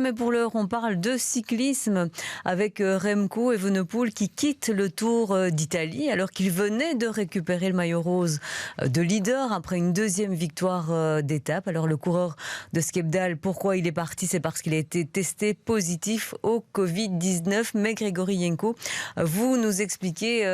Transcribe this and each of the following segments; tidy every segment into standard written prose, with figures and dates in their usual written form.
Mais pour l'heure, on parle de cyclisme avec Remco Evenepoel qui quitte le Tour d'Italie alors qu'il venait de récupérer le maillot rose de leader après une deuxième victoire d'étape. Alors le coureur de Skepdal, pourquoi il est parti? C'est parce qu'il a été testé positif au Covid-19. Mais Grégory Yenko, vous nous expliquez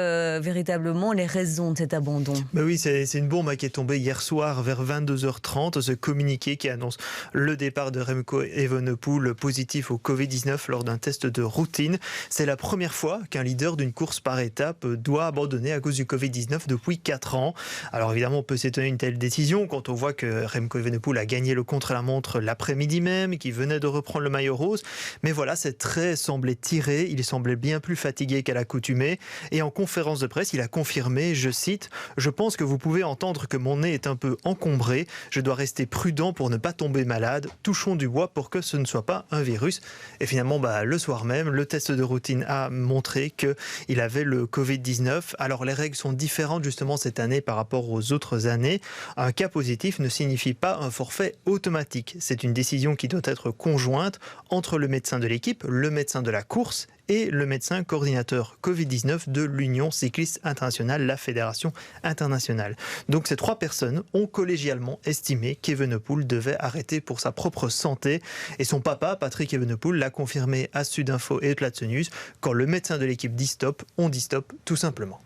véritablement les raisons de cet abandon. Oui, c'est une bombe qui est tombée hier soir vers 22h30. Ce communiqué qui annonce le départ de Remco Evenepoel positif au Covid-19 lors d'un test de routine. C'est la première fois qu'un leader d'une course par étape doit abandonner à cause du Covid-19 depuis 4 ans. Alors évidemment, on peut s'étonner d'une telle décision quand on voit que Remco Evenepoel a gagné le contre-la-montre l'après-midi même, qu'il venait de reprendre le maillot rose. Mais voilà, ses traits semblaient tirés, il semblait bien plus fatigué qu'à l'accoutumée. Et en conférence de presse, il a confirmé, je cite, « Je pense que vous pouvez entendre que mon nez est un peu encombré. Je dois rester prudent pour ne pas tomber malade. Touchons du bois pour que ce ne soit pas un virus. » Et finalement, le soir même, le test de routine a montré qu'il avait le Covid-19. Alors les règles sont différentes justement cette année par rapport aux autres années. Un cas positif ne signifie pas un forfait automatique. C'est une décision qui doit être conjointe entre le médecin de l'équipe, le médecin de la course et le médecin coordinateur Covid-19 de l'Union cycliste internationale, la fédération internationale. Donc ces 3 personnes ont collégialement estimé qu'Evenepoel devait arrêter pour sa propre santé. Et son papa, Patrick Evenepoel, l'a confirmé à Sudinfo et Platze News. Quand le médecin de l'équipe dit stop, on dit stop tout simplement.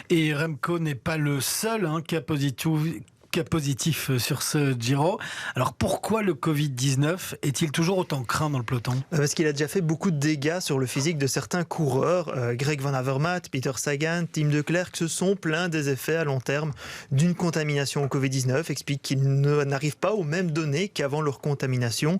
Et Remco n'est pas le seul cas positif sur ce Giro. Alors pourquoi le Covid-19 est-il toujours autant craint dans le peloton? Parce qu'il a déjà fait beaucoup de dégâts sur le physique de certains coureurs. Greg Van Avermaet, Peter Sagan, Tim de Klerk, se sont plaints des effets à long terme d'une contamination au Covid-19, expliquent qu'ils n'arrivent pas aux mêmes données qu'avant leur contamination.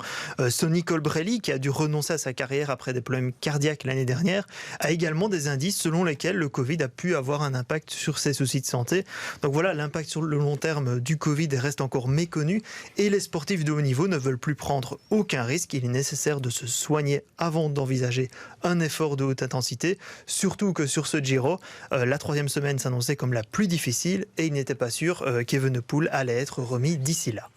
Sonny Colbrelli, qui a dû renoncer à sa carrière après des problèmes cardiaques l'année dernière, a également des indices selon lesquels le Covid a pu avoir un impact sur ses soucis de santé. Donc voilà, l'impact sur le long terme du Covid reste encore méconnu et les sportifs de haut niveau ne veulent plus prendre aucun risque. Il est nécessaire de se soigner avant d'envisager un effort de haute intensité, surtout que sur ce Giro, la 3e semaine s'annonçait comme la plus difficile et il n'était pas sûr qu'Evenepoel allait être remis d'ici là.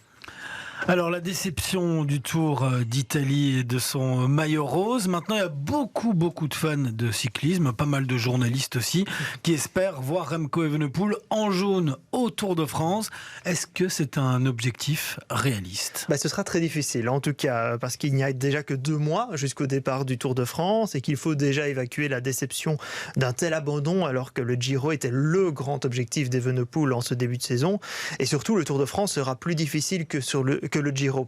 Alors la déception du Tour d'Italie et de son maillot rose. Maintenant, il y a beaucoup de fans de cyclisme, pas mal de journalistes aussi, qui espèrent voir Remco Evenepoel en jaune au Tour de France. Est-ce que c'est un objectif réaliste? Ce sera très difficile, en tout cas, parce qu'il n'y a déjà que 2 mois jusqu'au départ du Tour de France et qu'il faut déjà évacuer la déception d'un tel abandon alors que le Giro était le grand objectif d'Evenepoel en ce début de saison. Et surtout, le Tour de France sera plus difficile que le Giro.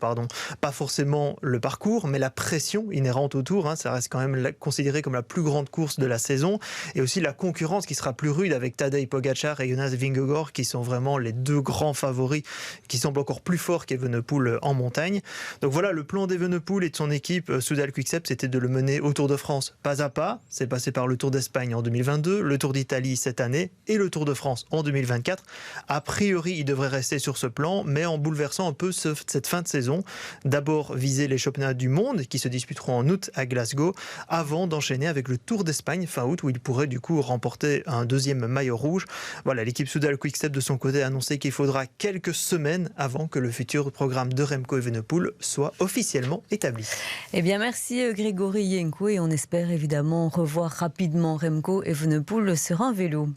Pas forcément le parcours, mais la pression inhérente au Tour. Ça reste quand même considéré comme la plus grande course de la saison. Et aussi la concurrence qui sera plus rude avec Tadej Pogačar et Jonas Vingegaard qui sont vraiment les 2 grands favoris qui semblent encore plus forts qu'Evenepoel en montagne. Donc voilà, le plan d'Evenepoel et de son équipe Soudal Quick-Step, c'était de le mener au Tour de France pas à pas. C'est passé par le Tour d'Espagne en 2022, le Tour d'Italie cette année et le Tour de France en 2024. A priori, il devrait rester sur ce plan, mais en bouleversant un peu cette fin de saison. D'abord viser les championnats du monde qui se disputeront en août à Glasgow avant d'enchaîner avec le Tour d'Espagne fin août où il pourrait du coup remporter un 2e maillot rouge. Voilà, l'équipe Soudal Quick-Step de son côté a annoncé qu'il faudra quelques semaines avant que le futur programme de Remco Evenepoel soit officiellement établi. Eh bien merci Grégory Yenko et on espère évidemment revoir rapidement Remco Evenepoel sur un vélo.